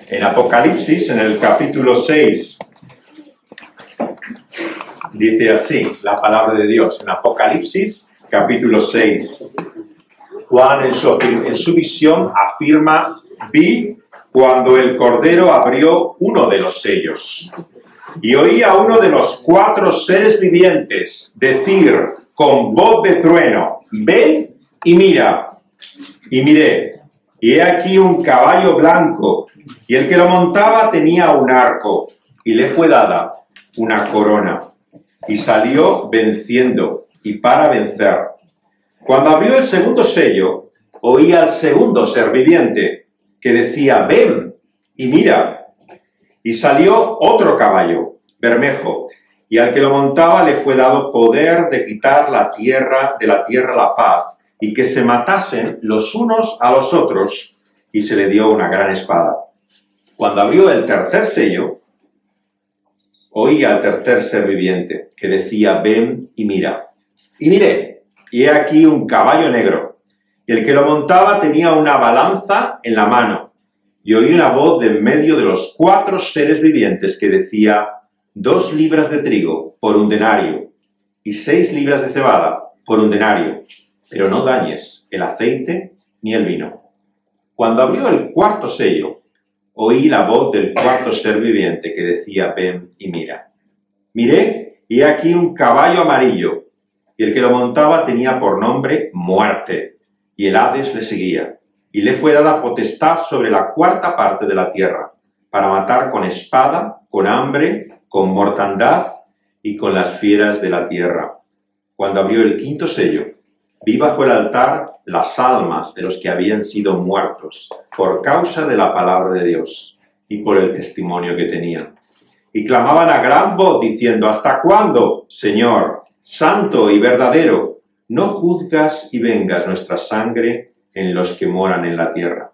En Apocalipsis, en el capítulo 6, dice así la palabra de Dios. En Apocalipsis, capítulo 6, Juan en su visión afirma: vi cuando el Cordero abrió uno de los sellos, y oí a uno de los 4 seres vivientes decir con voz de trueno: ven y mira. Y miré, y he aquí un caballo blanco, y el que lo montaba tenía un arco, y le fue dada una corona, y salió venciendo, y para vencer. Cuando abrió el segundo sello, oí al segundo ser viviente, que decía: ven y mira. Y salió otro caballo, bermejo, y al que lo montaba le fue dado poder de quitar de la tierra la paz, y que se matasen los unos a los otros, y se le dio una gran espada. Cuando abrió el tercer sello, oí al tercer ser viviente, que decía: ven y mira. Y miré, y he aquí un caballo negro, y el que lo montaba tenía una balanza en la mano, y oí una voz de en medio de los 4 seres vivientes que decía: 2 libras de trigo por un denario, y 6 libras de cebada por un denario, pero no dañes el aceite ni el vino. Cuando abrió el cuarto sello, oí la voz del cuarto ser viviente que decía: ven y mira. Miré, y he aquí un caballo amarillo, y el que lo montaba tenía por nombre Muerte, y el Hades le seguía, y le fue dada potestad sobre la 4ª parte de la tierra, para matar con espada, con hambre, con mortandad y con las fieras de la tierra. Cuando abrió el quinto sello, vi bajo el altar las almas de los que habían sido muertos por causa de la palabra de Dios y por el testimonio que tenían. Y clamaban a gran voz diciendo: ¿hasta cuándo, Señor, santo y verdadero, no juzgas y vengas nuestra sangre en los que moran en la tierra?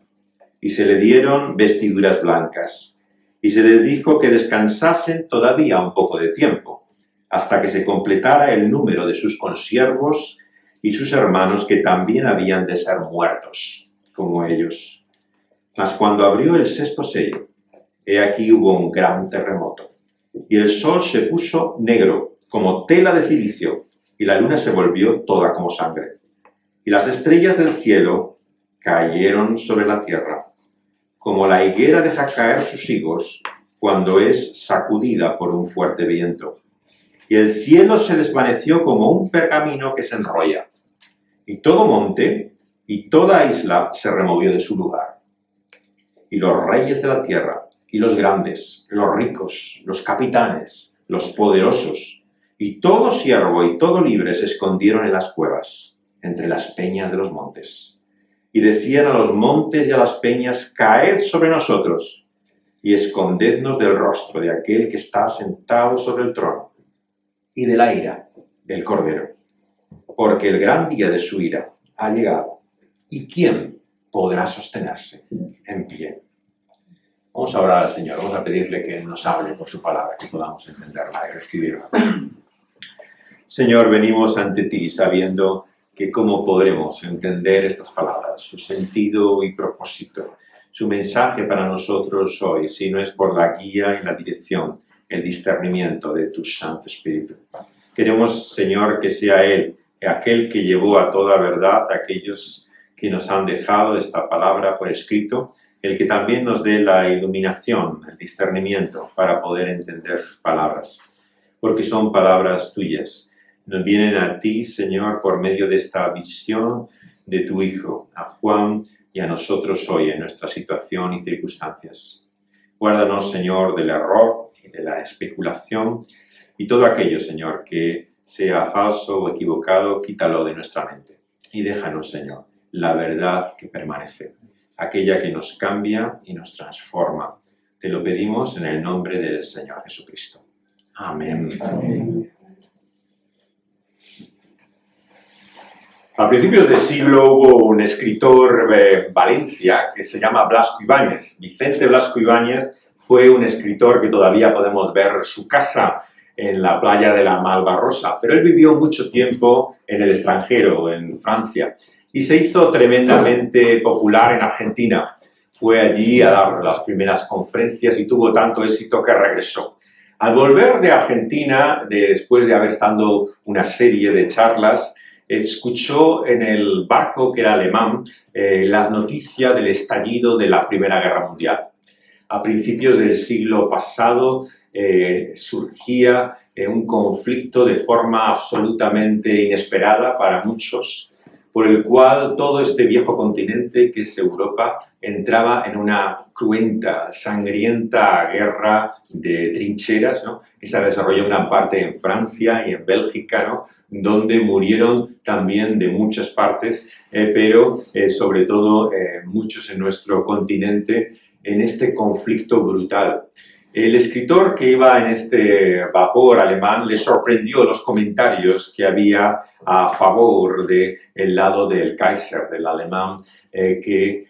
Y se le dieron vestiduras blancas, y se les dijo que descansasen todavía un poco de tiempo, hasta que se completara el número de sus consiervos y sus hermanos, que también habían de ser muertos, como ellos. Mas cuando abrió el 6º sello, he aquí hubo un gran terremoto, y el sol se puso negro, como tela de cilicio, y la luna se volvió toda como sangre. Y las estrellas del cielo cayeron sobre la tierra, como la higuera deja caer sus higos cuando es sacudida por un fuerte viento. Y el cielo se desvaneció como un pergamino que se enrolla, y todo monte y toda isla se removió de su lugar. Y los reyes de la tierra, y los grandes, los ricos, los capitanes, los poderosos, y todo siervo y todo libre se escondieron en las cuevas, entre las peñas de los montes. Y decían a los montes y a las peñas: caed sobre nosotros, y escondednos del rostro de aquel que está sentado sobre el trono, y de la ira del Cordero, porque el gran día de su ira ha llegado, y ¿quién podrá sostenerse en pie? Vamos a orar al Señor, vamos a pedirle que Él nos hable por su palabra, que podamos entenderla y recibirla. Señor, venimos ante ti sabiendo que cómo podremos entender estas palabras, su sentido y propósito, su mensaje para nosotros hoy, si no es por la guía y la dirección, el discernimiento de tu Santo Espíritu. Queremos, Señor, que sea Él, aquel que llevó a toda verdad a aquellos que nos han dejado esta palabra por escrito, el que también nos dé la iluminación, el discernimiento para poder entender sus palabras, porque son palabras tuyas. Nos vienen a ti, Señor, por medio de esta visión de tu Hijo, a Juan y a nosotros hoy en nuestra situación y circunstancias. Guárdanos, Señor, del error y de la especulación, y todo aquello, Señor, que sea falso o equivocado, quítalo de nuestra mente. Y déjanos, Señor, la verdad que permanece, aquella que nos cambia y nos transforma. Te lo pedimos en el nombre del Señor Jesucristo. Amén. Amén. A principios del siglo hubo un escritor de Valencia que se llama Blasco Ibáñez. Vicente Blasco Ibáñez fue un escritor que todavía podemos ver su casa en la playa de la Malvarrosa, pero él vivió mucho tiempo en el extranjero, en Francia, y se hizo tremendamente popular en Argentina. fue allí a dar las primeras conferencias y tuvo tanto éxito que regresó. Al volver de Argentina, después de haber estado una serie de charlas, escuchó en el barco, que era alemán, las noticias del estallido de la Primera Guerra Mundial. A principios del siglo pasado surgía un conflicto de forma absolutamente inesperada para muchos, por el cual todo este viejo continente, que es Europa, entraba en una cruenta, sangrienta guerra de trincheras, ¿no?, que se desarrolló en gran parte en Francia y en Bélgica, ¿no?, donde murieron también de muchas partes, pero sobre todo muchos en nuestro continente, en este conflicto brutal. El escritor que iba en este vapor alemán le sorprendió los comentarios que había a favor del lado del Kaiser, del alemán, que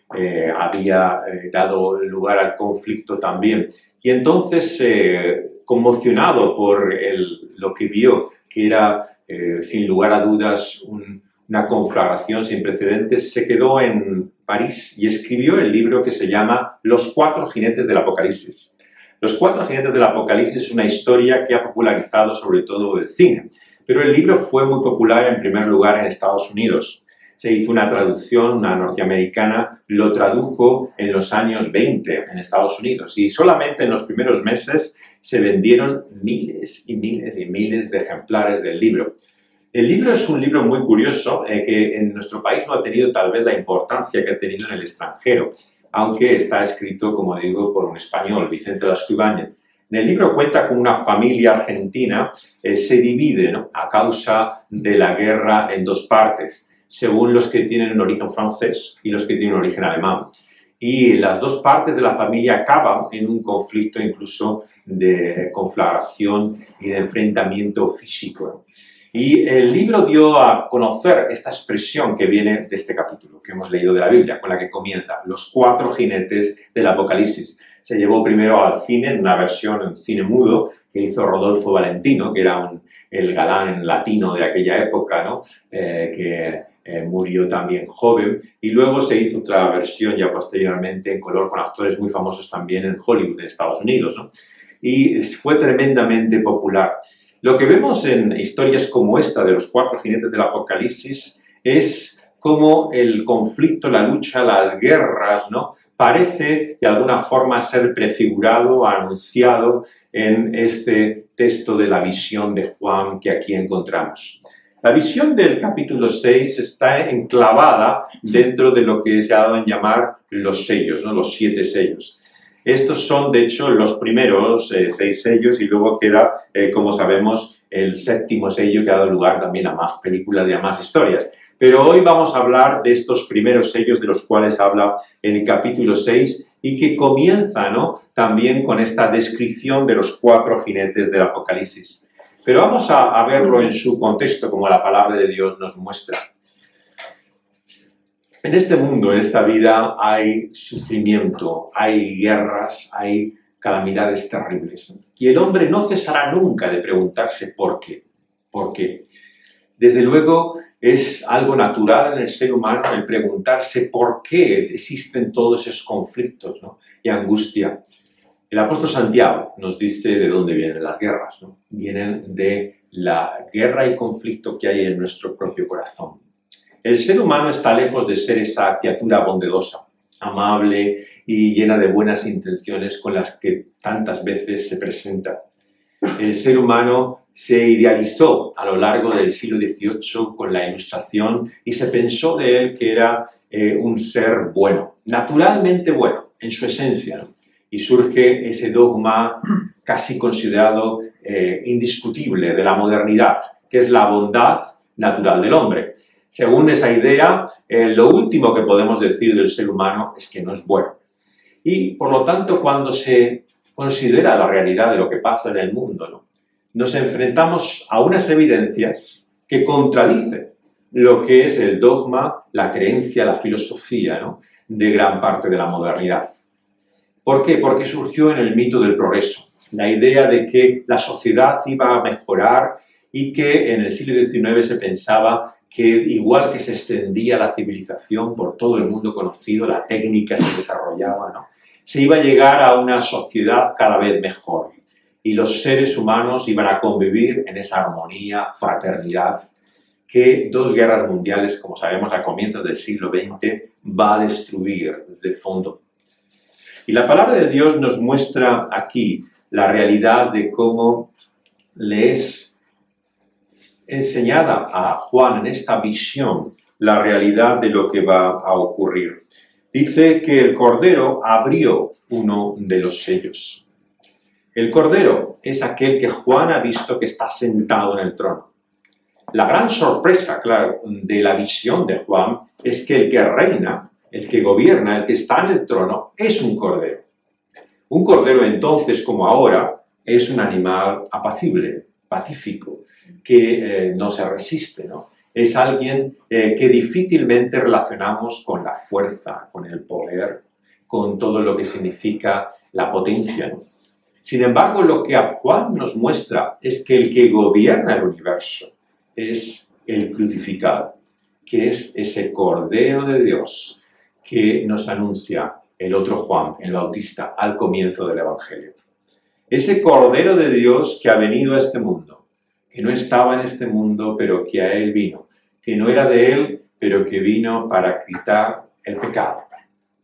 había dado lugar al conflicto también. Y entonces, conmocionado por lo que vio, que era, sin lugar a dudas, una conflagración sin precedentes, se quedó en París y escribió el libro que se llama Los Cuatro Jinetes del Apocalipsis. Los Cuatro Jinetes del Apocalipsis es una historia que ha popularizado sobre todo el cine, pero el libro fue muy popular en primer lugar en Estados Unidos. Se hizo una traducción, una norteamericana, lo tradujo en los años 20 en Estados Unidos y solamente en los primeros meses se vendieron miles y miles y miles de ejemplares del libro. El libro es un libro muy curioso que en nuestro país no ha tenido tal vez la importancia que ha tenido en el extranjero, aunque está escrito, como digo, por un español, Vicente Lasco Ibáñez. En el libro cuenta con una familia argentina, se divide, ¿no?, a causa de la guerra en dos partes, según los que tienen un origen francés y los que tienen un origen alemán. Y las dos partes de la familia acaban en un conflicto incluso de conflagración y de enfrentamiento físico, ¿no? Y el libro dio a conocer esta expresión que viene de este capítulo que hemos leído de la Biblia, con la que comienza, los cuatro jinetes del Apocalipsis. Se llevó primero al cine, en una versión en cine mudo, que hizo Rodolfo Valentino, que era el galán latino de aquella época, ¿no?, que murió también joven, y luego se hizo otra versión ya posteriormente en color con actores muy famosos también en Hollywood, en Estados Unidos, ¿no? Y fue tremendamente popular. Lo que vemos en historias como esta de los cuatro jinetes del Apocalipsis es cómo el conflicto, la lucha, las guerras, ¿no?, parece de alguna forma ser prefigurado, anunciado en este texto de la visión de Juan que aquí encontramos. La visión del capítulo 6 está enclavada dentro de lo que se ha dado en llamar los sellos, ¿no?, los 7 sellos. Estos son, de hecho, los primeros 6 sellos y luego queda, como sabemos, el 7º sello que ha dado lugar también a más películas y a más historias. Pero hoy vamos a hablar de estos primeros sellos de los cuales habla en el capítulo 6 y que comienza, ¿no?, también con esta descripción de los cuatro jinetes del Apocalipsis. Pero vamos a verlo en su contexto, como la palabra de Dios nos muestra. En este mundo, en esta vida, hay sufrimiento, hay guerras, hay calamidades terribles. Y el hombre no cesará nunca de preguntarse por qué. ¿Por qué? Desde luego, es algo natural en el ser humano el preguntarse por qué existen todos esos conflictos, ¿no?, y angustia. El apóstol Santiago nos dice de dónde vienen las guerras, ¿no? Vienen de la guerra y conflicto que hay en nuestro propio corazón. El ser humano está lejos de ser esa criatura bondadosa, amable y llena de buenas intenciones con las que tantas veces se presenta. El ser humano se idealizó a lo largo del siglo XVIII con la Ilustración y se pensó de él que era un ser bueno, naturalmente bueno, en su esencia, ¿no? Y surge ese dogma casi considerado indiscutible de la modernidad, que es la bondad natural del hombre. Según esa idea, lo último que podemos decir del ser humano es que no es bueno. Y, por lo tanto, cuando se considera la realidad de lo que pasa en el mundo, ¿no?, nos enfrentamos a unas evidencias que contradicen lo que es el dogma, la creencia, la filosofía, ¿no?, de gran parte de la modernidad. ¿Por qué? Porque surgió en el mito del progreso. La idea de que la sociedad iba a mejorar y que en el siglo XIX se pensaba que igual que se extendía la civilización por todo el mundo conocido, la técnica se desarrollaba, ¿no? Se iba a llegar a una sociedad cada vez mejor y los seres humanos iban a convivir en esa armonía, fraternidad, que 2 guerras mundiales, como sabemos, a comienzos del siglo XX, va a destruir de fondo. Y la palabra de Dios nos muestra aquí la realidad de cómo le es enseñada a Juan en esta visión la realidad de lo que va a ocurrir. Dice que el Cordero abrió uno de los sellos. El Cordero es aquel que Juan ha visto que está sentado en el trono. La gran sorpresa, claro, de la visión de Juan es que el que reina, el que gobierna, el que está en el trono, es un cordero. Un cordero entonces, como ahora, es un animal apacible, pacífico, que no se resiste, ¿no? Es alguien que difícilmente relacionamos con la fuerza, con el poder, con todo lo que significa la potencia, ¿no? Sin embargo, lo que Juan nos muestra es que el que gobierna el universo es el crucificado, que es ese Cordero de Dios que nos anuncia el otro Juan, el Bautista, al comienzo del Evangelio. Ese Cordero de Dios que ha venido a este mundo, que no estaba en este mundo, pero que a él vino, que no era de él, pero que vino para quitar el pecado.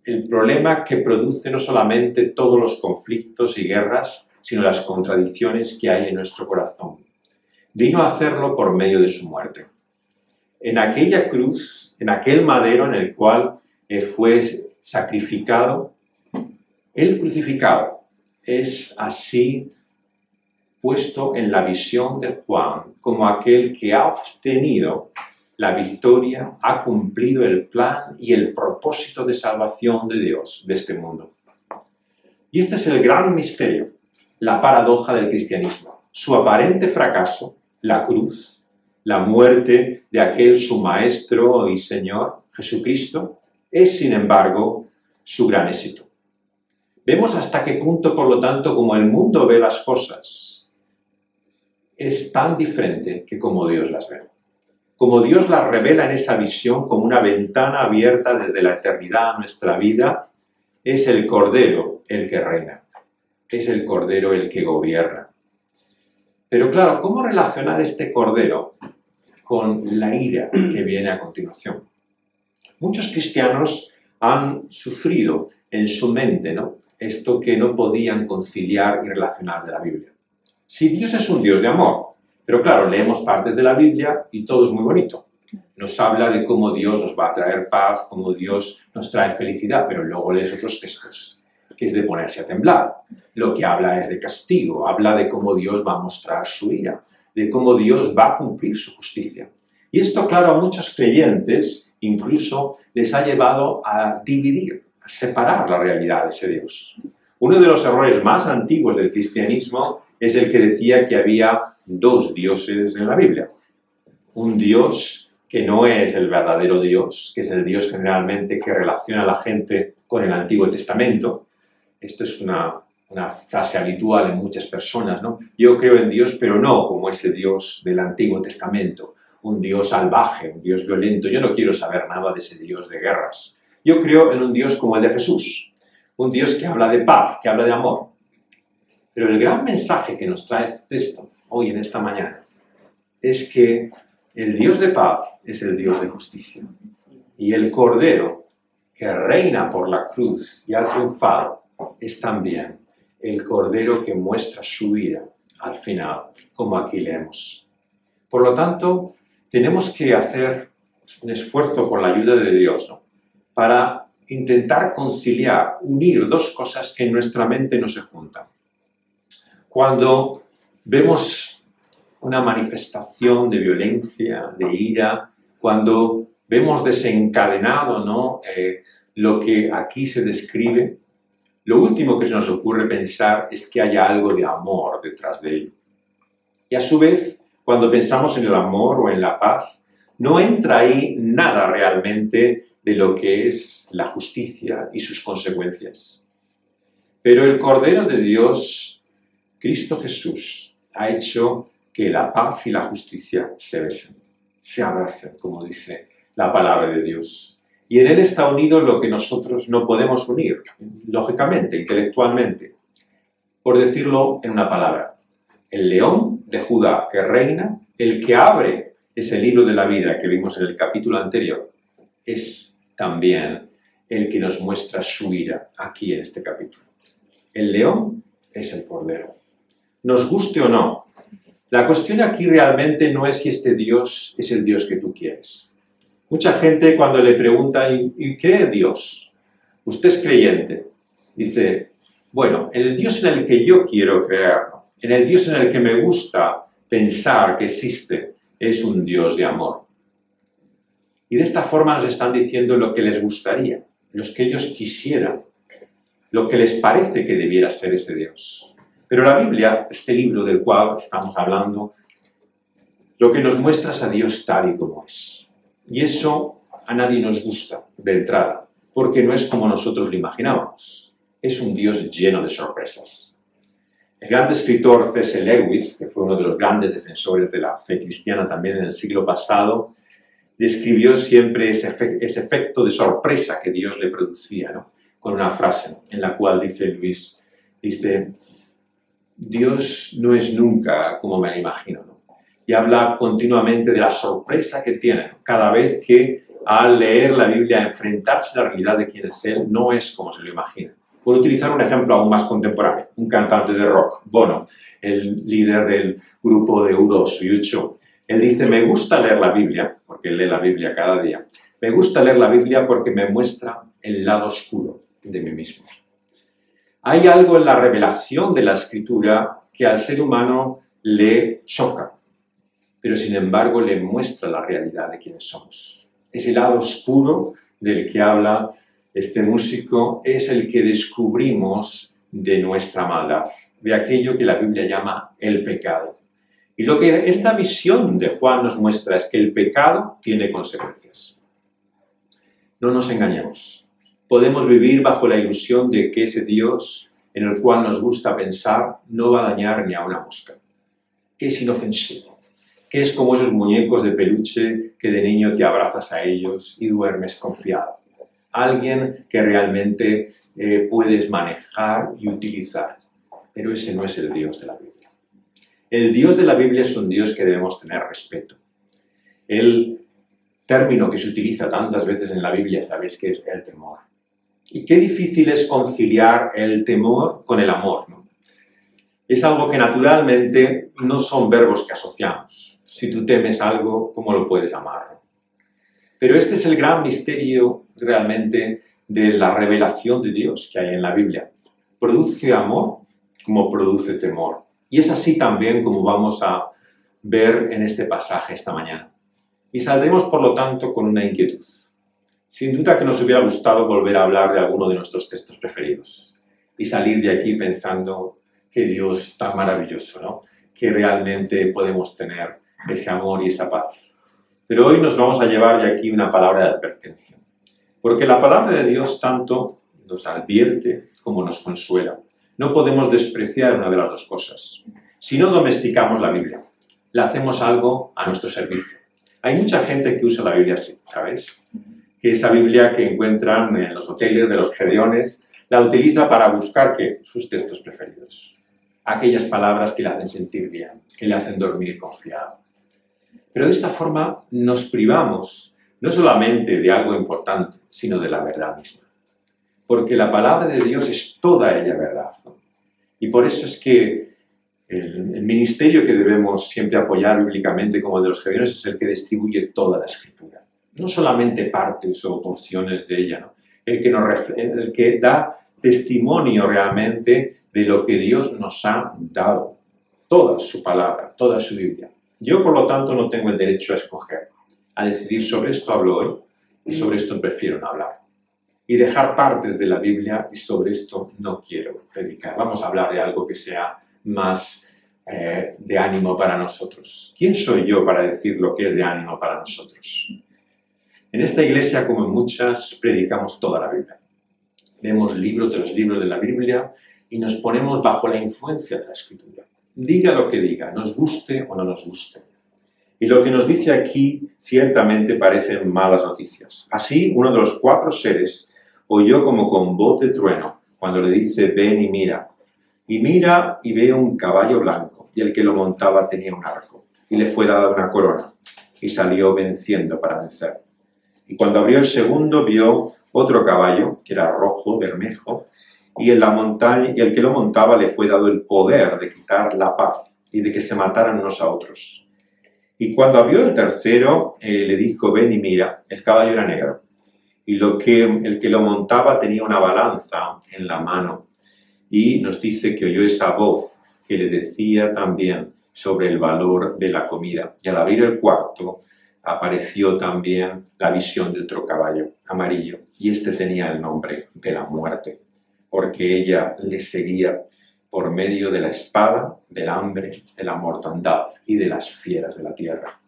El problema que produce no solamente todos los conflictos y guerras, sino las contradicciones que hay en nuestro corazón. Vino a hacerlo por medio de su muerte. En aquella cruz, en aquel madero en el cual fue sacrificado, el crucificado es así puesto en la visión de Juan como aquel que ha obtenido la victoria, ha cumplido el plan y el propósito de salvación de Dios de este mundo. Y este es el gran misterio, la paradoja del cristianismo. Su aparente fracaso, la cruz, la muerte de aquel su Maestro y Señor, Jesucristo, es, sin embargo, su gran éxito. Vemos hasta qué punto, por lo tanto, como el mundo ve las cosas, es tan diferente que como Dios las ve. Como Dios las revela en esa visión como una ventana abierta desde la eternidad a nuestra vida, es el Cordero el que reina, es el Cordero el que gobierna. Pero claro, ¿cómo relacionar este Cordero con la ira que viene a continuación? Muchos cristianos han sufrido en su mente, ¿no?, esto que no podían conciliar y relacionar de la Biblia. Si Dios es un Dios de amor, pero claro, leemos partes de la Biblia y todo es muy bonito. Nos habla de cómo Dios nos va a traer paz, cómo Dios nos trae felicidad, pero luego lees otros textos, que es de ponerse a temblar. Lo que habla es de castigo, habla de cómo Dios va a mostrar su ira, de cómo Dios va a cumplir su justicia. Y esto, claro, a muchos creyentes incluso les ha llevado a dividir, a separar la realidad de ese Dios. Uno de los errores más antiguos del cristianismo es el que decía que había 2 dioses en la Biblia. Un Dios que no es el verdadero Dios, que es el Dios generalmente que relaciona a la gente con el Antiguo Testamento. Esto es una frase habitual en muchas personas, ¿no? Yo creo en Dios, pero no como ese Dios del Antiguo Testamento. Un Dios salvaje, un Dios violento. Yo no quiero saber nada de ese Dios de guerras. Yo creo en un Dios como el de Jesús. Un Dios que habla de paz, que habla de amor. Pero el gran mensaje que nos trae este texto, hoy en esta mañana, es que el Dios de paz es el Dios de justicia. Y el Cordero que reina por la cruz y ha triunfado es también el Cordero que muestra su ira al final, como aquí leemos. Por lo tanto, tenemos que hacer un esfuerzo con la ayuda de Dios, ¿no?, para intentar conciliar, unir 2 cosas que en nuestra mente no se juntan. Cuando vemos una manifestación de violencia, de ira, cuando vemos desencadenado, ¿no?, lo que aquí se describe, lo último que se nos ocurre pensar es que haya algo de amor detrás de ello. Y a su vez, cuando pensamos en el amor o en la paz, no entra ahí nada realmente de lo que es la justicia y sus consecuencias. Pero el Cordero de Dios, Cristo Jesús, ha hecho que la paz y la justicia se besen, se abracen, como dice la palabra de Dios. Y en él está unido lo que nosotros no podemos unir, lógicamente, intelectualmente. Por decirlo en una palabra, el león de Judá que reina, el que abre ese libro de la vida que vimos en el capítulo anterior, es también el que nos muestra su ira aquí en este capítulo. El león es el cordero. Nos guste o no, la cuestión aquí realmente no es si este Dios es el Dios que tú quieres. Mucha gente cuando le pregunta, ¿y qué es Dios? ¿Usted es creyente? Dice, bueno, en el Dios en el que yo quiero creer, en el Dios en el que me gusta pensar que existe, es un Dios de amor. Y de esta forma nos están diciendo lo que les gustaría, lo que ellos quisieran, lo que les parece que debiera ser ese Dios. Pero la Biblia, este libro del cual estamos hablando, lo que nos muestra es a Dios tal y como es. Y eso a nadie nos gusta de entrada, porque no es como nosotros lo imaginábamos. Es un Dios lleno de sorpresas. El gran escritor C.S. Lewis, que fue uno de los grandes defensores de la fe cristiana también en el siglo pasado, describió siempre ese efecto de sorpresa que Dios le producía, ¿no? Con una frase en la cual dice Luis, dice, Dios no es nunca como me lo imagino, ¿no? Y habla continuamente de la sorpresa que tiene, ¿no? Cada vez que al leer la Biblia, enfrentarse a la realidad de quién es Él, no es como se lo imagina. Por utilizar un ejemplo aún más contemporáneo, un cantante de rock, Bono, el líder del grupo de U2 y U2. Él dice, me gusta leer la Biblia, porque él lee la Biblia cada día, me gusta leer la Biblia porque me muestra el lado oscuro de mí mismo. Hay algo en la revelación de la Escritura que al ser humano le choca, pero sin embargo le muestra la realidad de quiénes somos. Ese lado oscuro del que habla este músico es el que descubrimos de nuestra maldad, de aquello que la Biblia llama el pecado. Y lo que esta visión de Juan nos muestra es que el pecado tiene consecuencias. No nos engañemos. Podemos vivir bajo la ilusión de que ese Dios en el cual nos gusta pensar no va a dañar ni a una mosca, que es inofensivo, que es como esos muñecos de peluche que de niño te abrazas a ellos y duermes confiado. Alguien que realmente puedes manejar y utilizar. Pero ese no es el Dios de la Biblia. El Dios de la Biblia es un Dios que debemos tener respeto. El término que se utiliza tantas veces en la Biblia, sabéis que es el temor. Y qué difícil es conciliar el temor con el amor, ¿no? Es algo que naturalmente no son verbos que asociamos. Si tú temes algo, ¿cómo lo puedes amar? Pero este es el gran misterio realmente de la revelación de Dios que hay en la Biblia. Produce amor como produce temor. Y es así también como vamos a ver en este pasaje esta mañana. Y saldremos, por lo tanto, con una inquietud. Sin duda que nos hubiera gustado volver a hablar de alguno de nuestros textos preferidos y salir de aquí pensando que Dios es tan maravilloso, ¿no? Que realmente podemos tener ese amor y esa paz. Pero hoy nos vamos a llevar de aquí una palabra de advertencia. Porque la palabra de Dios tanto nos advierte como nos consuela. No podemos despreciar una de las dos cosas. Si no domesticamos la Biblia, la hacemos algo a nuestro servicio. Hay mucha gente que usa la Biblia así, ¿sabéis? Que esa Biblia que encuentran en los hoteles de los gedeones, la utiliza para buscar ¿qué? Sus textos preferidos. Aquellas palabras que le hacen sentir bien, que le hacen dormir confiado. Pero de esta forma nos privamos no solamente de algo importante, sino de la verdad misma. Porque la palabra de Dios es toda ella verdad, ¿no? Y por eso es que el ministerio que debemos siempre apoyar bíblicamente como el de los gedeones es el que distribuye toda la Escritura. No solamente partes o porciones de ella, ¿no? El que da testimonio realmente de lo que Dios nos ha dado. Toda su palabra, toda su Biblia. Yo, por lo tanto, no tengo el derecho a escoger, a decidir sobre esto hablo hoy y sobre esto prefiero no hablar. Y dejar partes de la Biblia y sobre esto no quiero predicar. Vamos a hablar de algo que sea más de ánimo para nosotros. ¿Quién soy yo para decir lo que es de ánimo para nosotros? En esta iglesia, como en muchas, predicamos toda la Biblia. Leemos libros de los libros de la Biblia y nos ponemos bajo la influencia de la Escritura. diga lo que diga, nos guste o no nos guste. Y lo que nos dice aquí ciertamente parecen malas noticias. Así, uno de los 4 seres oyó como con voz de trueno cuando le dice, ven y mira. Y mira y ve un caballo blanco, y el que lo montaba tenía un arco, y le fue dada una corona, y salió venciendo para vencer. Y cuando abrió el segundo, vio otro caballo, que era rojo, bermejo, y el que lo montaba le fue dado el poder de quitar la paz, y de que se mataran unos a otros. Y cuando abrió el tercero, le dijo, ven y mira, el caballo era negro, y el que lo montaba tenía una balanza en la mano, y nos dice que oyó esa voz que le decía también sobre el valor de la comida. Y al abrir el cuarto, apareció también la visión de otro caballo amarillo, y este tenía el nombre de la muerte, porque ella le seguía por medio de la espada, del hambre, de la mortandad y de las fieras de la tierra.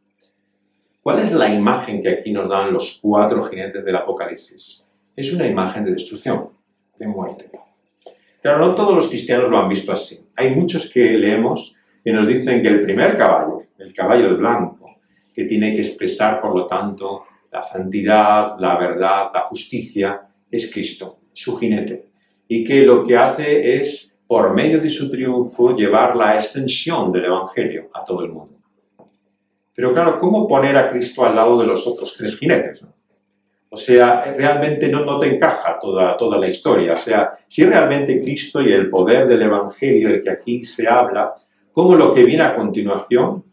¿Cuál es la imagen que aquí nos dan los 4 jinetes del Apocalipsis? Es una imagen de destrucción, de muerte. Pero no todos los cristianos lo han visto así. Hay muchos que leemos que nos dicen que el primer caballo, el caballo del blanco, que tiene que expresar, por lo tanto, la santidad, la verdad, la justicia, es Cristo, su jinete. Y que lo que hace es, por medio de su triunfo, llevar la extensión del Evangelio a todo el mundo. Pero claro, ¿cómo poner a Cristo al lado de los otros 3 jinetes, ¿no? O sea, realmente no te encaja toda la historia. O sea, si realmente Cristo y el poder del Evangelio, el que aquí se habla, ¿cómo lo que viene a continuación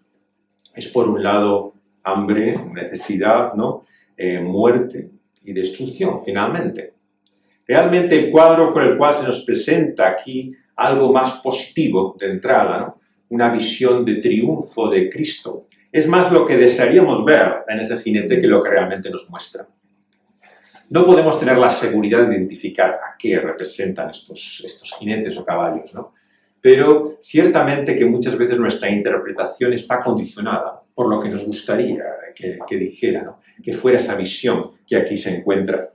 es, por un lado, hambre, necesidad, ¿no? Muerte y destrucción, finalmente? Realmente el cuadro por el cual se nos presenta aquí algo más positivo de entrada, ¿no? Una visión de triunfo de Cristo, es más lo que desearíamos ver en ese jinete que lo que realmente nos muestra. No podemos tener la seguridad de identificar a qué representan estos jinetes o caballos, ¿no? Pero ciertamente que muchas veces nuestra interpretación está condicionada por lo que nos gustaría que dijera, ¿no? Que fuera esa visión que aquí se encuentra.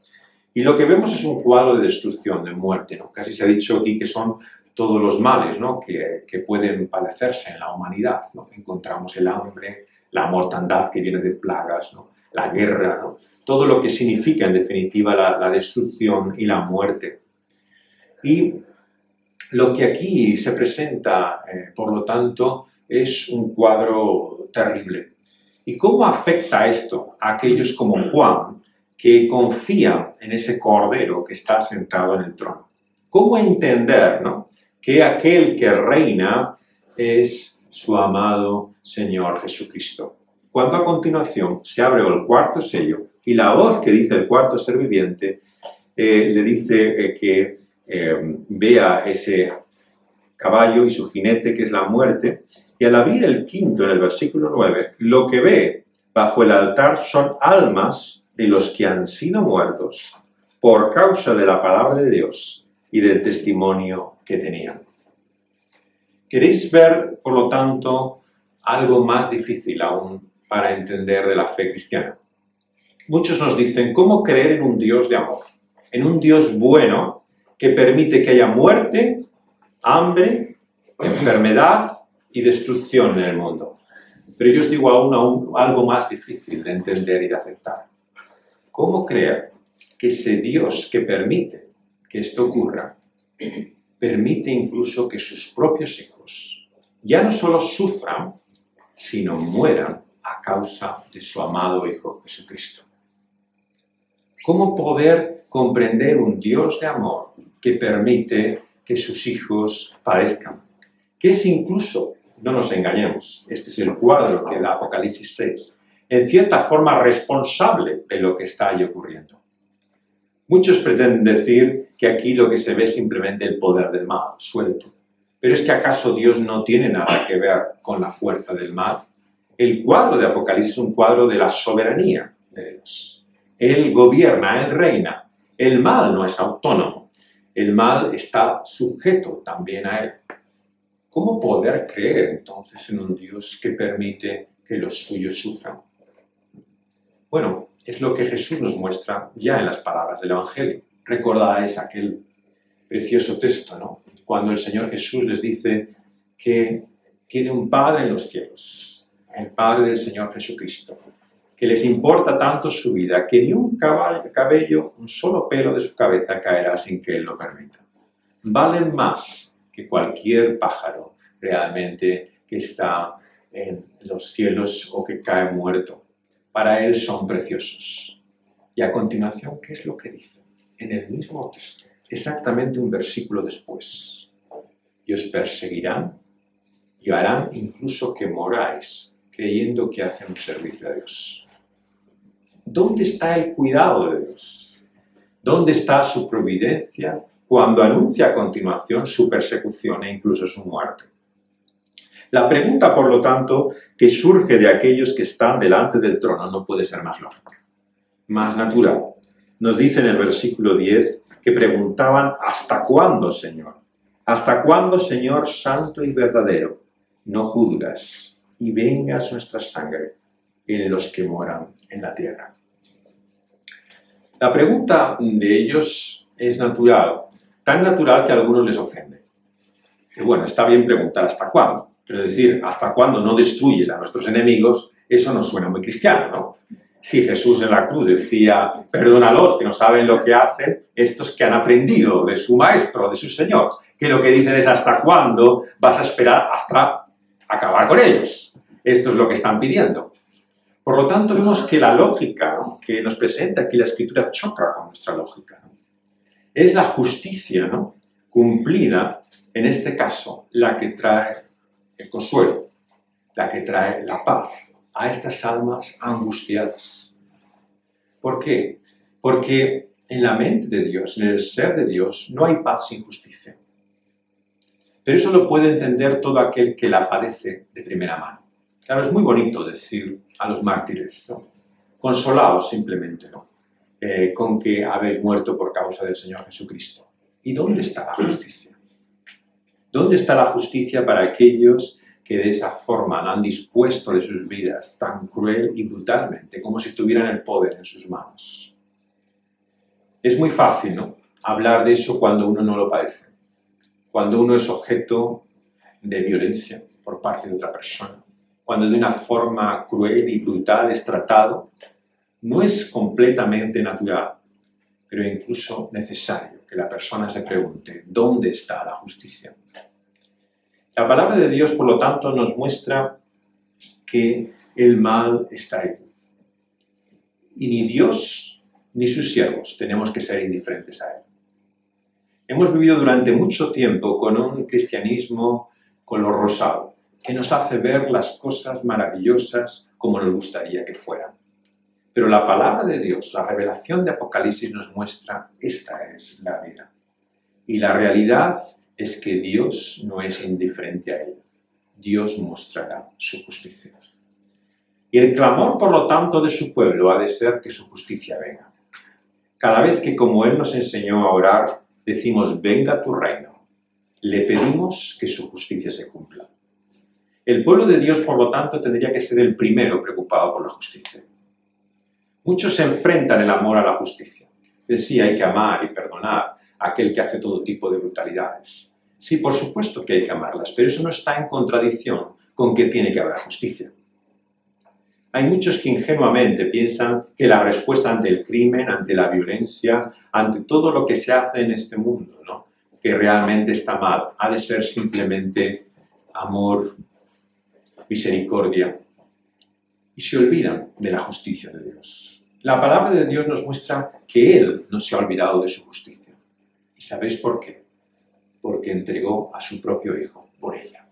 Y lo que vemos es un cuadro de destrucción, de muerte, ¿no? Casi se ha dicho aquí que son todos los males, ¿no? que pueden padecerse en la humanidad, ¿no? Encontramos el hambre, la mortandad que viene de plagas, ¿no? La guerra, ¿no? Todo lo que significa en definitiva la destrucción y la muerte. Y lo que aquí se presenta, por lo tanto, es un cuadro terrible. ¿Y cómo afecta esto a aquellos como Juan que confían en ese Cordero que está sentado en el trono? ¿Cómo entender, ¿no? Que aquel que reina es su amado Señor Jesucristo? Cuando a continuación se abre el 4º sello y la voz que dice el 4º ser viviente le dice que vea ese caballo y su jinete, que es la muerte, y al abrir el 5º en el versículo 9, lo que ve bajo el altar son almas de los que han sido muertos por causa de la palabra de Dios y del testimonio que tenían. ¿Queréis ver, por lo tanto, algo más difícil aún para entender de la fe cristiana? Muchos nos dicen, ¿cómo creer en un Dios de amor? En un Dios bueno que permite que haya muerte, hambre, enfermedad y destrucción en el mundo. Pero yo os digo aún algo más difícil de entender y de aceptar. ¿Cómo creer que ese Dios que permite que esto ocurra, permite incluso que sus propios hijos ya no solo sufran, sino mueran a causa de su amado Hijo Jesucristo? ¿Cómo poder comprender un Dios de amor que permite que sus hijos padezcan? Que es incluso, no nos engañemos, este es el cuadro que da Apocalipsis 6, en cierta forma responsable de lo que está ahí ocurriendo. Muchos pretenden decir que aquí lo que se ve es simplemente el poder del mal, suelto. Pero es que ¿acaso Dios no tiene nada que ver con la fuerza del mal? El cuadro de Apocalipsis es un cuadro de la soberanía de Dios. Él gobierna, Él reina. El mal no es autónomo. El mal está sujeto también a Él. ¿Cómo poder creer entonces en un Dios que permite que los suyos sufran? Bueno, es lo que Jesús nos muestra ya en las palabras del Evangelio. Recordáis aquel precioso texto, ¿no? Cuando el Señor Jesús les dice que tiene un Padre en los cielos, el Padre del Señor Jesucristo, que les importa tanto su vida, que ni un cabello, un solo pelo de su cabeza caerá sin que Él lo permita. Valen más que cualquier pájaro realmente que está en los cielos o que cae muerto. Para Él son preciosos. Y a continuación, ¿qué es lo que dice? En el mismo texto, exactamente un versículo después. Y os perseguirán y harán incluso que moráis, creyendo que hacen un servicio a Dios. ¿Dónde está el cuidado de Dios? ¿Dónde está su providencia cuando anuncia a continuación su persecución e incluso su muerte? La pregunta, por lo tanto, que surge de aquellos que están delante del trono no puede ser más lógica, más natural. Nos dice en el versículo 10 que preguntaban: ¿hasta cuándo, Señor? ¿Hasta cuándo, Señor santo y verdadero, no juzgas y vengas nuestra sangre en los que moran en la tierra? La pregunta de ellos es natural, tan natural que a algunos les ofende. Y bueno, está bien preguntar hasta cuándo, pero decir hasta cuándo no destruyes a nuestros enemigos, eso no suena muy cristiano, ¿no? Si Jesús en la cruz decía, perdónalos que no saben lo que hacen, estos que han aprendido de su maestro, de su Señor, que lo que dicen es hasta cuándo vas a esperar hasta acabar con ellos. Esto es lo que están pidiendo. Por lo tanto, vemos que la lógica, ¿no?, que nos presenta aquí la Escritura choca con nuestra lógica, ¿no? Es la justicia, ¿no?, cumplida, en este caso, la que trae el consuelo, la que trae la paz a estas almas angustiadas. ¿Por qué? Porque en la mente de Dios, en el ser de Dios, no hay paz sin justicia. Pero eso lo puede entender todo aquel que la padece de primera mano. Claro, es muy bonito decir a los mártires, ¿no?, consolaos simplemente, ¿no?, con que habéis muerto por causa del Señor Jesucristo. ¿Y dónde está la justicia? ¿Dónde está la justicia para aquellos que de esa forma han dispuesto de sus vidas tan cruel y brutalmente, como si tuvieran el poder en sus manos? Es muy fácil, ¿no?, hablar de eso cuando uno no lo padece, cuando uno es objeto de violencia por parte de otra persona, cuando de una forma cruel y brutal es tratado. No es completamente natural, pero incluso necesario que la persona se pregunte, ¿dónde está la justicia? La palabra de Dios, por lo tanto, nos muestra que el mal está ahí. Y ni Dios ni sus siervos tenemos que ser indiferentes a él. Hemos vivido durante mucho tiempo con un cristianismo color rosado, que nos hace ver las cosas maravillosas como nos gustaría que fueran. Pero la palabra de Dios, la revelación de Apocalipsis nos muestra, esta es la vida. Y la realidad es que Dios no es indiferente a ella. Dios mostrará su justicia. Y el clamor, por lo tanto, de su pueblo ha de ser que su justicia venga. Cada vez que, como Él nos enseñó a orar, decimos, venga tu reino, le pedimos que su justicia se cumpla. El pueblo de Dios, por lo tanto, tendría que ser el primero preocupado por la justicia. Muchos se enfrentan el amor a la justicia. Sí, hay que amar y perdonar a aquel que hace todo tipo de brutalidades. Sí, por supuesto que hay que amarlas, pero eso no está en contradicción con que tiene que haber justicia. Hay muchos que ingenuamente piensan que la respuesta ante el crimen, ante la violencia, ante todo lo que se hace en este mundo, ¿no?, que realmente está mal, ha de ser simplemente amor, misericordia, y se olvidan de la justicia de Dios. La palabra de Dios nos muestra que Él no se ha olvidado de su justicia. ¿Y sabéis por qué? Porque entregó a su propio Hijo por ella.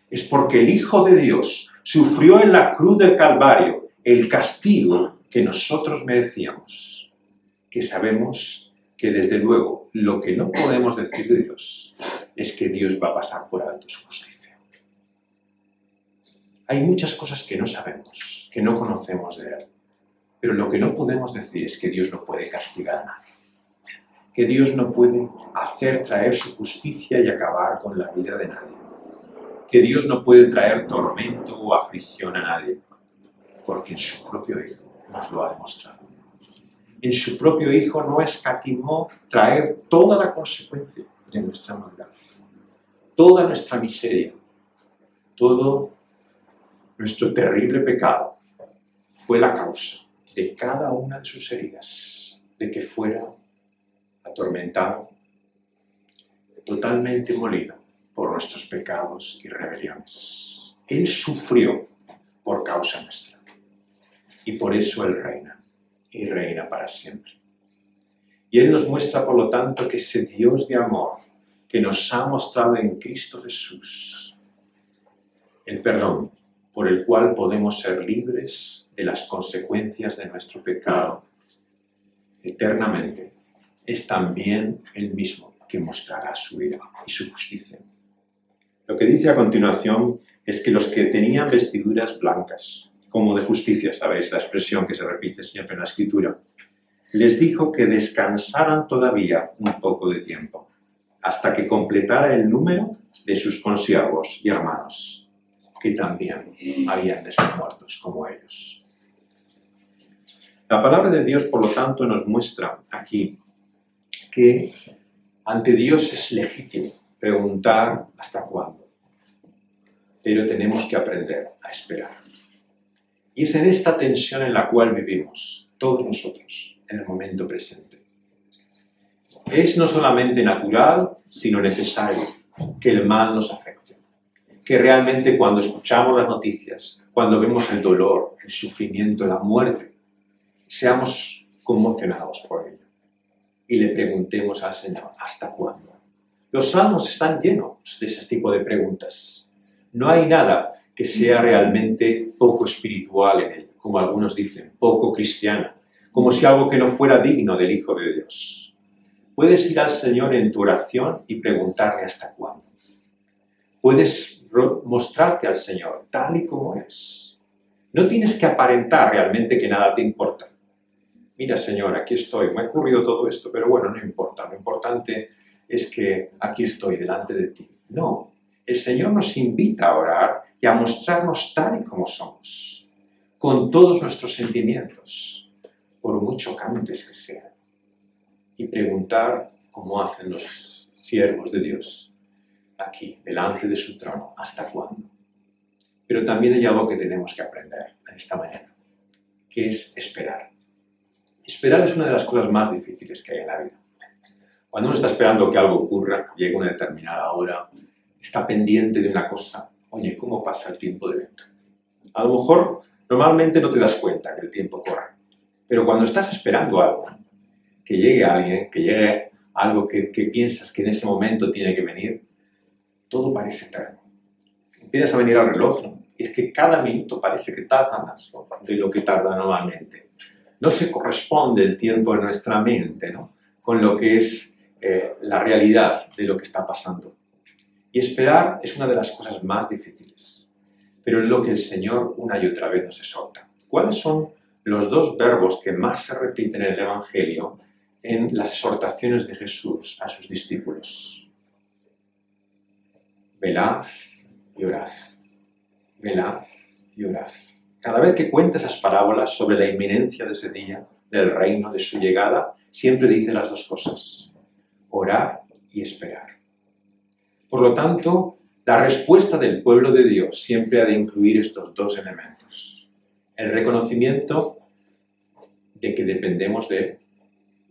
Es porque el Hijo de Dios sufrió en la cruz del Calvario el castigo que nosotros merecíamos, que sabemos que desde luego lo que no podemos decir de Dios es que Dios va a pasar por alto su justicia. Hay muchas cosas que no sabemos, que no conocemos de Él, pero lo que no podemos decir es que Dios no puede castigar a nadie, que Dios no puede hacer traer su justicia y acabar con la vida de nadie, que Dios no puede traer tormento o aflicción a nadie, porque en su propio Hijo nos lo ha demostrado. En su propio Hijo no escatimó traer toda la consecuencia de nuestra maldad, toda nuestra miseria, todo nuestro terrible pecado fue la causa de cada una de sus heridas, de que fuera atormentado, totalmente molido por nuestros pecados y rebeliones. Él sufrió por causa nuestra. Y por eso Él reina, y reina para siempre. Y Él nos muestra, por lo tanto, que ese Dios de amor que nos ha mostrado en Cristo Jesús, el perdón por el cual podemos ser libres de las consecuencias de nuestro pecado eternamente, es también Él mismo que mostrará su ira y su justicia. Lo que dice a continuación es que los que tenían vestiduras blancas, como de justicia, ¿sabéis? La expresión que se repite siempre en la Escritura, les dijo que descansaran todavía un poco de tiempo, hasta que completara el número de sus consiervos y hermanos, que también habían de ser muertos como ellos. La palabra de Dios, por lo tanto, nos muestra aquí que ante Dios es legítimo preguntar hasta cuándo, pero tenemos que aprender a esperar. Y es en esta tensión en la cual vivimos, todos nosotros, en el momento presente. Es no solamente natural, sino necesario que el mal nos afecte. Que realmente cuando escuchamos las noticias, cuando vemos el dolor, el sufrimiento, la muerte, seamos conmocionados por ello. Y le preguntemos al Señor, ¿hasta cuándo? Los salmos están llenos de ese tipo de preguntas. No hay nada que sea realmente poco espiritual en él, como algunos dicen, poco cristiano, como si algo que no fuera digno del Hijo de Dios. Puedes ir al Señor en tu oración y preguntarle hasta cuándo. Puedes mostrarte al Señor tal y como es. No tienes que aparentar realmente que nada te importa. Mira, Señor, aquí estoy, me ha ocurrido todo esto, pero bueno, no importa. Lo importante es que aquí estoy delante de ti. No, el Señor nos invita a orar y a mostrarnos tal y como somos, con todos nuestros sentimientos, por muy chocantes que sean, y preguntar, como hacen los siervos de Dios, aquí, delante de su trono, ¿hasta cuándo? Pero también hay algo que tenemos que aprender en esta mañana, que es esperar. Esperar es una de las cosas más difíciles que hay en la vida. Cuando uno está esperando que algo ocurra, que llegue una determinada hora, está pendiente de una cosa, oye, ¿cómo pasa el tiempo de lento? A lo mejor, normalmente no te das cuenta que el tiempo corre, pero cuando estás esperando algo, que llegue alguien, que llegue algo que piensas que en ese momento tiene que venir, todo parece eterno. Empiezas a venir al reloj, ¿no? Y es que cada minuto parece que tarda más, ¿no?, de lo que tarda normalmente. No se corresponde el tiempo en nuestra mente, ¿no?, con lo que es la realidad de lo que está pasando. Y esperar es una de las cosas más difíciles, pero es lo que el Señor una y otra vez nos exhorta. ¿Cuáles son los dos verbos que más se repiten en el Evangelio en las exhortaciones de Jesús a sus discípulos? Velad y orad. Velad y orad. Cada vez que cuenta esas parábolas sobre la inminencia de ese día, del reino, de su llegada, siempre dice las dos cosas: orar y esperar. Por lo tanto, la respuesta del pueblo de Dios siempre ha de incluir estos dos elementos. El reconocimiento de que dependemos de Él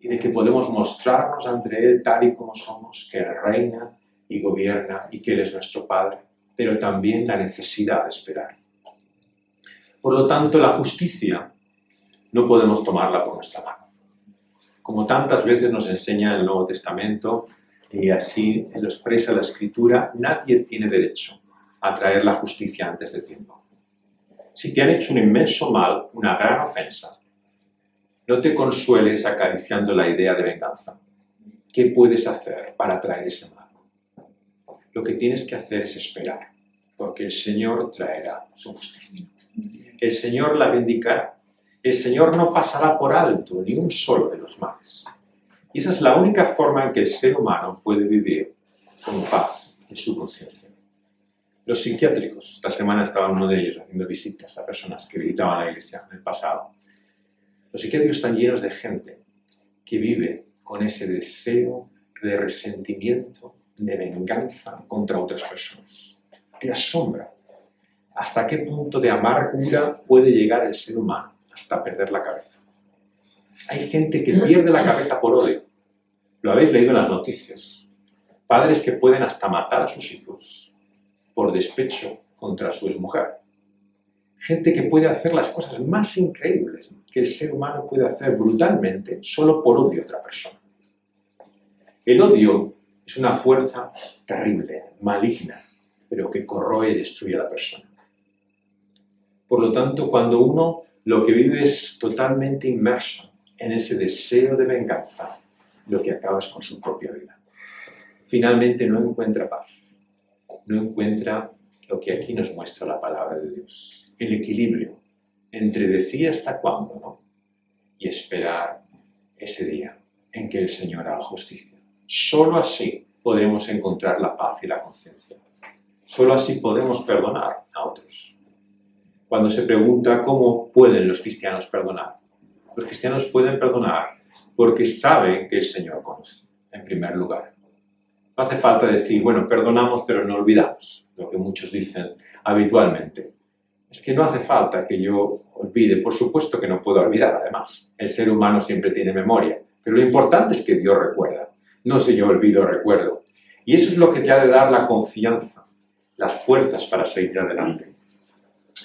y de que podemos mostrarnos ante Él tal y como somos, que Él reina y gobierna y que Él es nuestro Padre, pero también la necesidad de esperar. Por lo tanto, la justicia no podemos tomarla por nuestra mano. Como tantas veces nos enseña el Nuevo Testamento, y así lo expresa la Escritura, nadie tiene derecho a traer la justicia antes de tiempo. Si te han hecho un inmenso mal, una gran ofensa, no te consueles acariciando la idea de venganza. ¿Qué puedes hacer para traer ese mal? Lo que tienes que hacer es esperar, porque el Señor traerá su justicia. El Señor la vindicará. El Señor no pasará por alto ni un solo de los males. Y esa es la única forma en que el ser humano puede vivir con paz en su conciencia. Los psiquiátricos, esta semana estaba uno de ellos haciendo visitas a personas que visitaban la iglesia en el pasado. Los psiquiátricos están llenos de gente que vive con ese deseo de resentimiento, de venganza contra otras personas. Te asombra ¿Hasta qué punto de amargura puede llegar el ser humano? Hasta perder la cabeza. Hay gente que pierde la cabeza por odio. Lo habéis leído en las noticias. Padres que pueden hasta matar a sus hijos por despecho contra su exmujer. Gente que puede hacer las cosas más increíbles que el ser humano puede hacer brutalmente solo por odio a otra persona. El odio es una fuerza terrible, maligna, pero que corroe y destruye a la persona. Por lo tanto, cuando uno lo que vive es totalmente inmerso en ese deseo de venganza, lo que acaba es con su propia vida. Finalmente no encuentra paz, no encuentra lo que aquí nos muestra la palabra de Dios, el equilibrio entre decir hasta cuándo, ¿no? Y esperar ese día en que el Señor haga justicia. Solo así podremos encontrar la paz y la conciencia. Solo así podemos perdonar a otros. Cuando se pregunta cómo pueden los cristianos perdonar, los cristianos pueden perdonar porque saben que el Señor conoce, en primer lugar. No hace falta decir, bueno, perdonamos pero no olvidamos, lo que muchos dicen habitualmente. Es que no hace falta que yo olvide, por supuesto que no puedo olvidar además. El ser humano siempre tiene memoria, pero lo importante es que Dios recuerda, no si yo olvido o recuerdo. Y eso es lo que te ha de dar la confianza, las fuerzas para seguir adelante.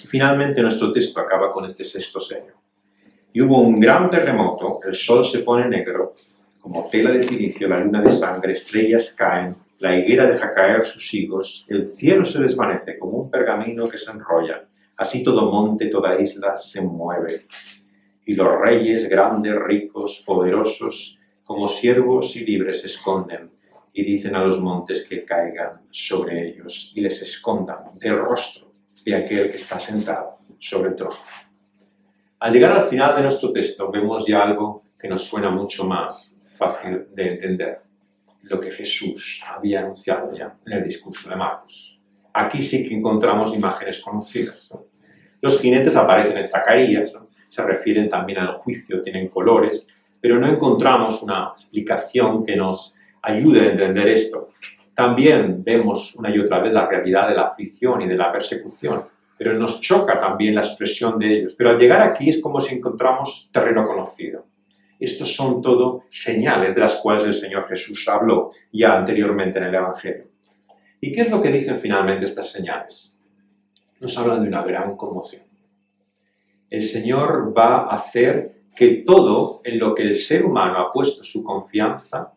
Y finalmente nuestro texto acaba con este sexto sello. Y hubo un gran terremoto, el sol se pone negro, como tela de cilicio, la luna de sangre, estrellas caen, la higuera deja caer sus higos, el cielo se desvanece como un pergamino que se enrolla, así todo monte, toda isla se mueve. Y los reyes, grandes, ricos, poderosos, como siervos y libres se esconden, y dicen a los montes que caigan sobre ellos y les escondan del rostro de aquel que está sentado sobre el trono. Al llegar al final de nuestro texto vemos ya algo que nos suena mucho más fácil de entender, lo que Jesús había anunciado ya en el discurso de Marcos. Aquí sí que encontramos imágenes conocidas, ¿no? Los jinetes aparecen en Zacarías, ¿no? Se refieren también al juicio, tienen colores, pero no encontramos una explicación que nos ayude a entender esto. También vemos una y otra vez la realidad de la aflicción y de la persecución, pero nos choca también la expresión de ellos. Pero al llegar aquí es como si encontramos terreno conocido. Estos son todo señales de las cuales el Señor Jesús habló ya anteriormente en el Evangelio. ¿Y qué es lo que dicen finalmente estas señales? Nos hablan de una gran conmoción. El Señor va a hacer que todo en lo que el ser humano ha puesto su confianza,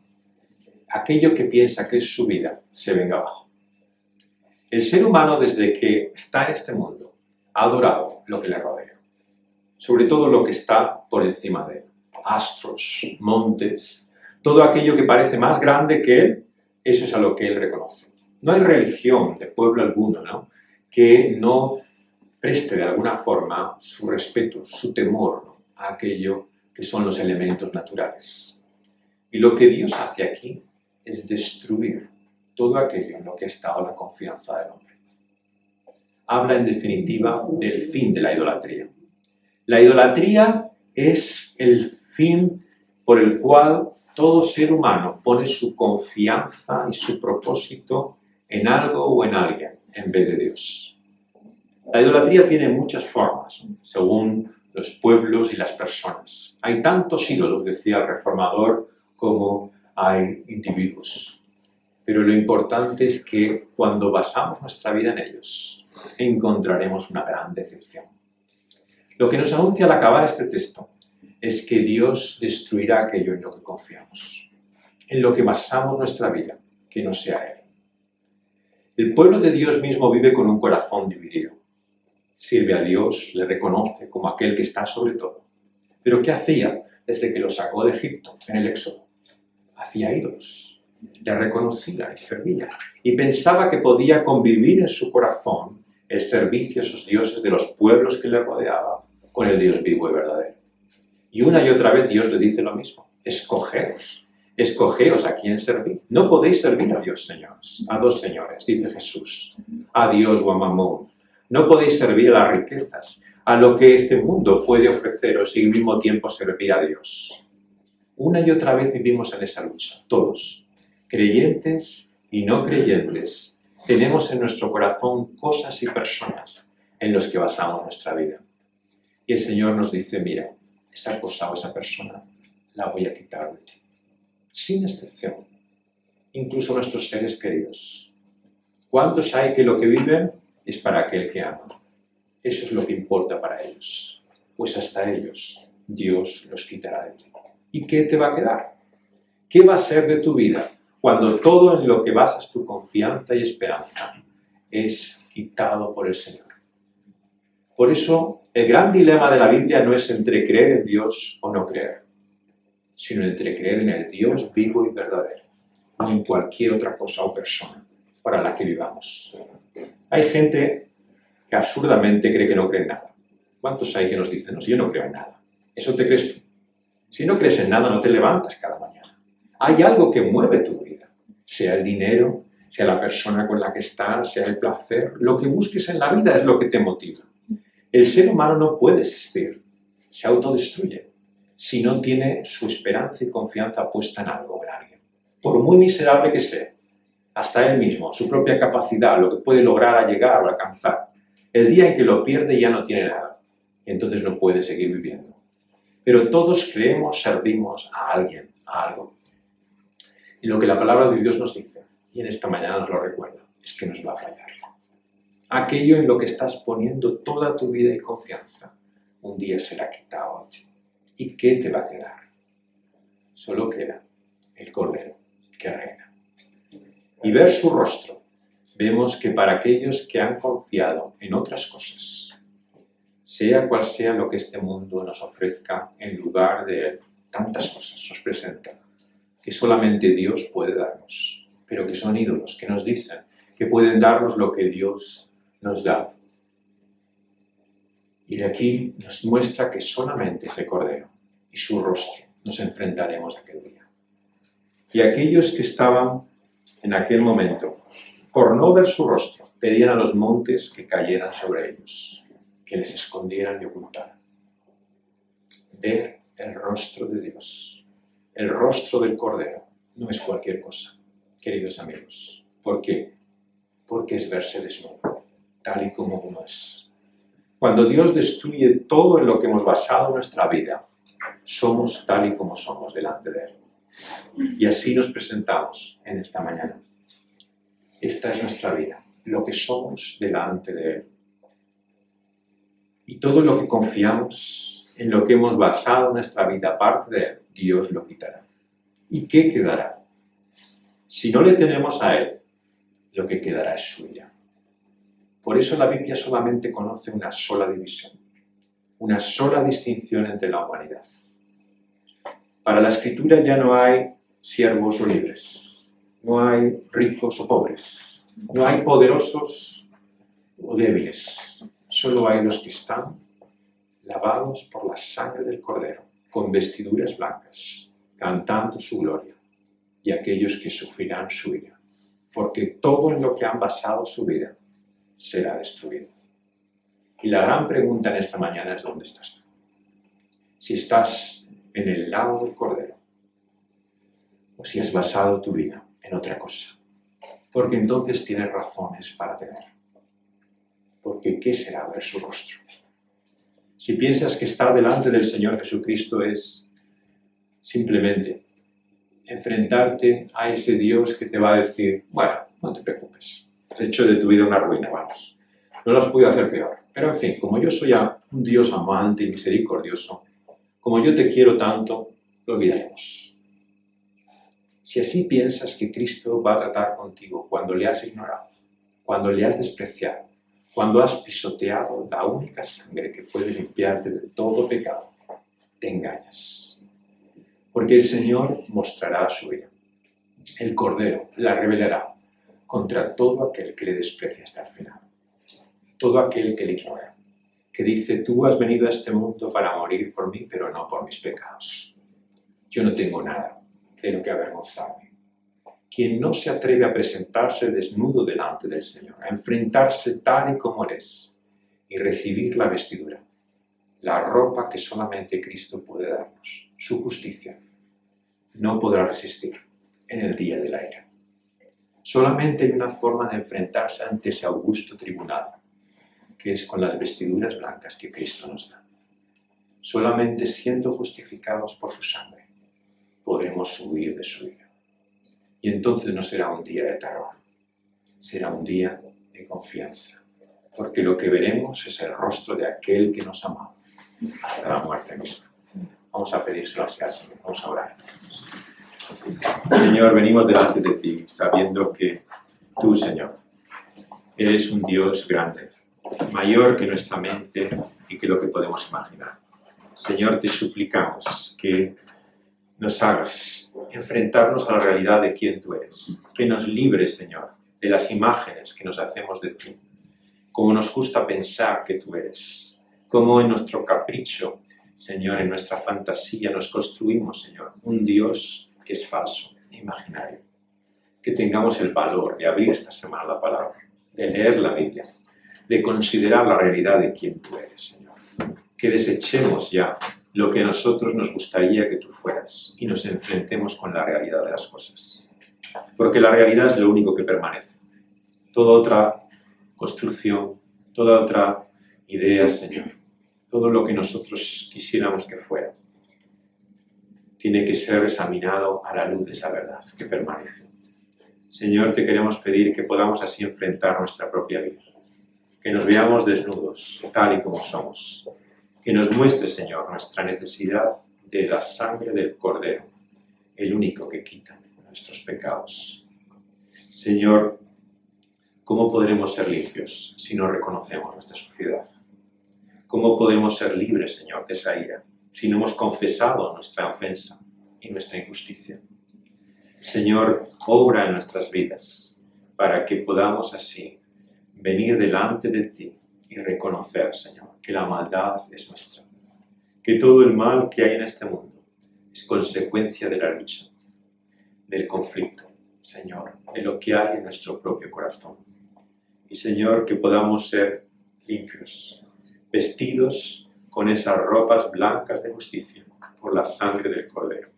aquello que piensa que es su vida, se venga abajo. El ser humano, desde que está en este mundo, ha adorado lo que le rodea, sobre todo lo que está por encima de él. Astros, montes, todo aquello que parece más grande que él, eso es a lo que él reconoce. No hay religión de pueblo alguno, ¿no?, que no preste de alguna forma su respeto, su temor, ¿no?, a aquello que son los elementos naturales. Y lo que Dios hace aquí es destruir todo aquello en lo que ha estado la confianza del hombre. Habla en definitiva del fin de la idolatría. La idolatría es el fin por el cual todo ser humano pone su confianza y su propósito en algo o en alguien en vez de Dios. La idolatría tiene muchas formas, según los pueblos y las personas. Hay tantos ídolos, decía el reformador, como hay individuos. Pero lo importante es que cuando basamos nuestra vida en ellos, encontraremos una gran decepción. Lo que nos anuncia al acabar este texto es que Dios destruirá aquello en lo que confiamos, en lo que basamos nuestra vida, que no sea Él. El pueblo de Dios mismo vive con un corazón dividido. Sirve a Dios, le reconoce como aquel que está sobre todo. Pero ¿qué hacía desde que lo sacó de Egipto en el Éxodo? Hacía ídolos, le reconocía y servía. Y pensaba que podía convivir en su corazón el servicio a esos dioses de los pueblos que le rodeaban con el Dios vivo y verdadero. Y una y otra vez Dios le dice lo mismo. Escogeos a quién servir. No podéis servir a Dios, señores, a dos señores, dice Jesús, a Dios o a Mamón. No podéis servir a las riquezas, a lo que este mundo puede ofreceros y al mismo tiempo servir a Dios. Una y otra vez vivimos en esa lucha, todos, creyentes y no creyentes. Tenemos en nuestro corazón cosas y personas en los que basamos nuestra vida. Y el Señor nos dice, mira, esa cosa o esa persona la voy a quitar de ti, sin excepción, incluso nuestros seres queridos. ¿Cuántos hay que lo que viven es para aquel que ama? Eso es lo que importa para ellos. Pues hasta ellos Dios los quitará de ti. ¿Y qué te va a quedar? ¿Qué va a ser de tu vida cuando todo en lo que basas tu confianza y esperanza es quitado por el Señor? Por eso, el gran dilema de la Biblia no es entre creer en Dios o no creer, sino entre creer en el Dios vivo y verdadero, no en cualquier otra cosa o persona para la que vivamos. Hay gente que absurdamente cree que no cree en nada. ¿Cuántos hay que nos dicen, no, yo no creo en nada? ¿Eso te crees tú? Si no crees en nada, no te levantas cada mañana. Hay algo que mueve tu vida, sea el dinero, sea la persona con la que estás, sea el placer. Lo que busques en la vida es lo que te motiva. El ser humano no puede existir, se autodestruye, si no tiene su esperanza y confianza puesta en algo o en alguien. Por muy miserable que sea, hasta él mismo, su propia capacidad, lo que puede lograr a llegar o alcanzar. El día en que lo pierde ya no tiene nada, y entonces no puede seguir viviendo. Pero todos creemos, servimos a alguien, a algo. Y lo que la palabra de Dios nos dice, y en esta mañana nos lo recuerda, es que nos va a fallar. Aquello en lo que estás poniendo toda tu vida y confianza, un día será quitado. ¿Y qué te va a quedar? Solo queda el Cordero que reina. Y ver su rostro, vemos que para aquellos que han confiado en otras cosas, sea cual sea lo que este mundo nos ofrezca en lugar de tantas cosas nos presenta, que solamente Dios puede darnos, pero que son ídolos, que nos dicen que pueden darnos lo que Dios nos da. Y de aquí nos muestra que solamente ese Cordero y su rostro nos enfrentaremos aquel día. Y aquellos que estaban en aquel momento, por no ver su rostro, pedían a los montes que cayeran sobre ellos, que les escondieran y ocultaran. Ver el rostro de Dios, el rostro del Cordero, no es cualquier cosa, queridos amigos. ¿Por qué? Porque es verse desnudo, tal y como uno es. Cuando Dios destruye todo en lo que hemos basado nuestra vida, somos tal y como somos delante de Él. Y así nos presentamos en esta mañana. Esta es nuestra vida, lo que somos delante de Él. Y todo lo que confiamos, en lo que hemos basado nuestra vida aparte de Él, Dios lo quitará. ¿Y qué quedará? Si no le tenemos a Él, lo que quedará es su ira. Por eso la Biblia solamente conoce una sola división, una sola distinción entre la humanidad. Para la Escritura ya no hay siervos o libres, no hay ricos o pobres, no hay poderosos o débiles, solo hay los que están lavados por la sangre del Cordero, con vestiduras blancas, cantando su gloria, y aquellos que sufrirán su ira, porque todo en lo que han basado su vida será destruido. Y la gran pregunta en esta mañana es: ¿dónde estás tú? Si estás en el lado del Cordero, o si has basado tu vida en otra cosa, porque entonces tienes razones para temer. Porque ¿qué será ver su rostro? Si piensas que estar delante del Señor Jesucristo es simplemente enfrentarte a ese Dios que te va a decir: bueno, no te preocupes, has hecho de tu vida una ruina, vamos, no lo has podido hacer peor. Pero en fin, como yo soy un Dios amante y misericordioso, como yo te quiero tanto, lo olvidaremos. Si así piensas que Cristo va a tratar contigo cuando le has ignorado, cuando le has despreciado, cuando has pisoteado la única sangre que puede limpiarte de todo pecado, te engañas. Porque el Señor mostrará su ira. El Cordero la revelará contra todo aquel que le desprecia hasta el final. Todo aquel que le ignora, que dice: tú has venido a este mundo para morir por mí, pero no por mis pecados. Yo no tengo nada de lo que avergonzarme. Quien no se atreve a presentarse desnudo delante del Señor, a enfrentarse tal y como es y recibir la vestidura, la ropa que solamente Cristo puede darnos, su justicia, no podrá resistir en el día de la ira. Solamente hay una forma de enfrentarse ante ese augusto tribunal, que es con las vestiduras blancas que Cristo nos da. Solamente siendo justificados por su sangre podremos huir de su ira. Y entonces no será un día de terror, será un día de confianza, porque lo que veremos es el rostro de aquel que nos amó hasta la muerte misma. Vamos a pedírselo al Señor, vamos a orar. Señor, venimos delante de ti sabiendo que tú, Señor, eres un Dios grande, mayor que nuestra mente y que lo que podemos imaginar. Señor, te suplicamos que nos hagas enfrentarnos a la realidad de quién tú eres, que nos libres, Señor, de las imágenes que nos hacemos de ti, como nos gusta pensar que tú eres, como en nuestro capricho, Señor, en nuestra fantasía nos construimos, Señor, un Dios que es falso, imaginario. Que tengamos el valor de abrir esta semana la palabra, de leer la Biblia, de considerar la realidad de quién tú eres, Señor. Que desechemos ya lo que a nosotros nos gustaría que tú fueras y nos enfrentemos con la realidad de las cosas. Porque la realidad es lo único que permanece. Toda otra construcción, toda otra idea, Señor, todo lo que nosotros quisiéramos que fuera, tiene que ser examinado a la luz de esa verdad que permanece. Señor, te queremos pedir que podamos así enfrentar nuestra propia vida, que nos veamos desnudos, tal y como somos, que nos muestre, Señor, nuestra necesidad de la sangre del Cordero, el único que quita nuestros pecados. Señor, ¿cómo podremos ser limpios si no reconocemos nuestra suciedad? ¿Cómo podemos ser libres, Señor, de esa ira si no hemos confesado nuestra ofensa y nuestra injusticia? Señor, obra en nuestras vidas para que podamos así venir delante de ti y reconocer, Señor, que la maldad es nuestra, que todo el mal que hay en este mundo es consecuencia de la lucha, del conflicto, Señor, de lo que hay en nuestro propio corazón. Y, Señor, que podamos ser limpios, vestidos con esas ropas blancas de justicia por la sangre del Cordero.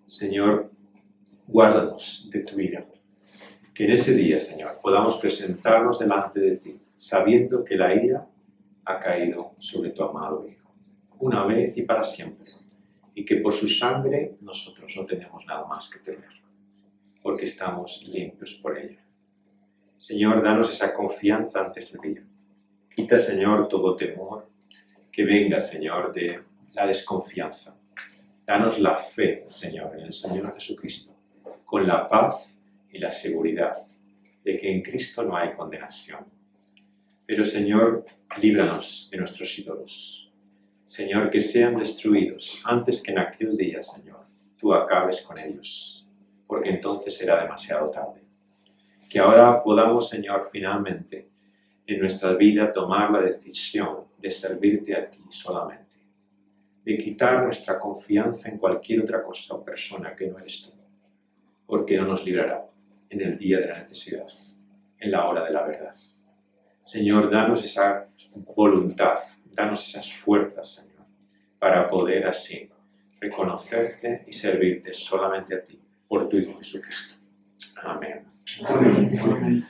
Señor, guárdanos de tu ira, que en ese día, Señor, podamos presentarnos delante de ti, sabiendo que la ira ha caído sobre tu amado Hijo, una vez y para siempre, y que por su sangre nosotros no tenemos nada más que temer, porque estamos limpios por ella. Señor, danos esa confianza ante ese día. Quita, Señor, todo temor que venga, Señor, de la desconfianza. Danos la fe, Señor, en el Señor Jesucristo, con la paz y la seguridad de que en Cristo no hay condenación. Pero, Señor, líbranos de nuestros ídolos. Señor, que sean destruidos antes que en aquel día, Señor, tú acabes con ellos, porque entonces será demasiado tarde. Que ahora podamos, Señor, finalmente en nuestra vida tomar la decisión de servirte a ti solamente, de quitar nuestra confianza en cualquier otra cosa o persona que no eres tú, porque no nos librará en el día de la necesidad, en la hora de la verdad. Señor, danos esa voluntad, danos esas fuerzas, Señor, para poder así reconocerte y servirte solamente a ti, por tu Hijo Jesucristo. Amén. Amén.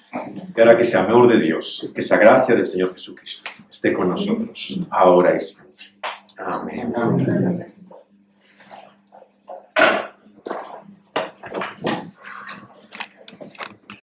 Y ahora que ese amor de Dios, que esa gracia del Señor Jesucristo esté con nosotros, ahora y siempre. Amén.